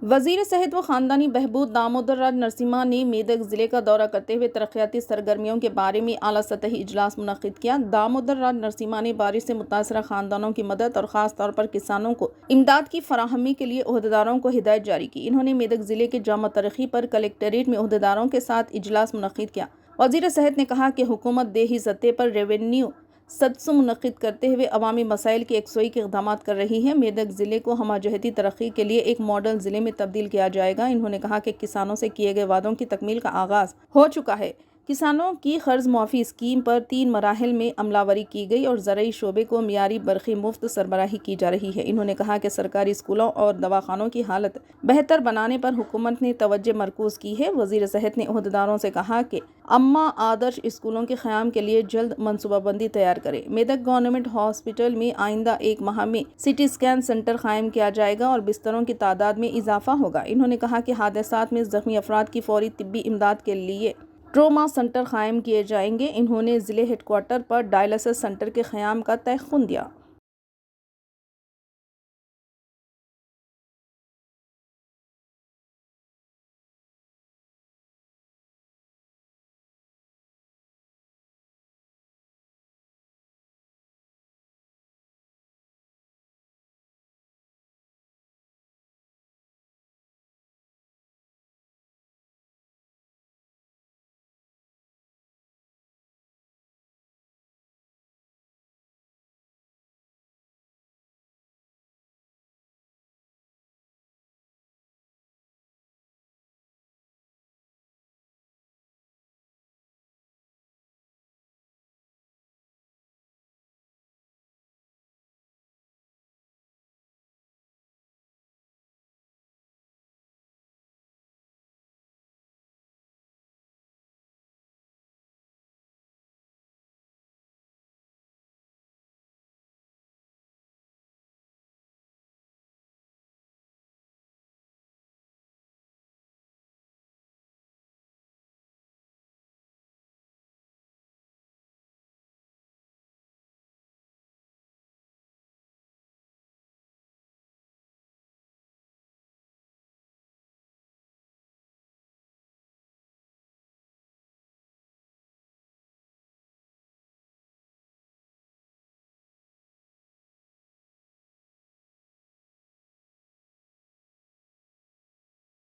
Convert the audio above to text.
वजीर सेहत व खानदानी बहबूद दामोदर राज नरसिम्हा ने मेदक जिले का दौरा करते हुए तरक्याती सरगर्मियों के बारे में आला सतही इजलास मुनक्किद किया। दामोदर राज नरसिम्हा ने बारिश से मुतासरा खानदानों की मदद और खास तौर पर किसानों को इमदाद की फराहमी के लिए ओहदेदारों को हिदायत जारी की। इन्होंने मेदक जिले के जामा तरक्की पर कलेक्ट्रेट में ओहदेदारों के साथ इजलास मुनक्किद किया। वजीर सेहत ने कहा कि हुकूमत देही सतह पर रेवेन्यू सदस्यों मुनक्किद करते हुए अवामी मसाइल की एकसोई के इक़दाम कर रही है। मेदक ज़िले को हमाजहती तरक्की के लिए एक मॉडल ज़िले में तब्दील किया जाएगा। इन्होंने कहा कि किसानों से किए गए वादों की तकमील का आगाज़ हो चुका है। किसानों की कर्ज मुआफ़ी स्कीम पर 3 मराहिल में अमलावरी की गई और ज़राई शोबे को मियारी बरक़ी मुफ्त सरबराही की जा रही है। इन्होंने कहा कि सरकारी स्कूलों और दवाखानों की हालत बेहतर बनाने पर हुकूमत ने तवज्जो मरकूज़ की है। वज़ीर सेहत ने ओहदेदारों से कहा कि अम्मा आदर्श स्कूलों के क़याम के लिए जल्द मनसूबाबंदी तैयार करें। मेदक गवर्नमेंट हॉस्पिटल में आइंदा 1 माह में CT स्कैन सेंटर कायम किया जाएगा और बिस्तरों की तादाद में इजाफा होगा। इन्होंने कहा कि हादसात में ज़ख्मी अफराद की फौरी तिब्बी इमदाद के लिए ट्रोमा सेंटर कायम किए जाएंगे। इन्होंने ज़िले हेडक्वार्टर पर डायलिसिस सेंटर के क़याम का तयख़ुन दिया।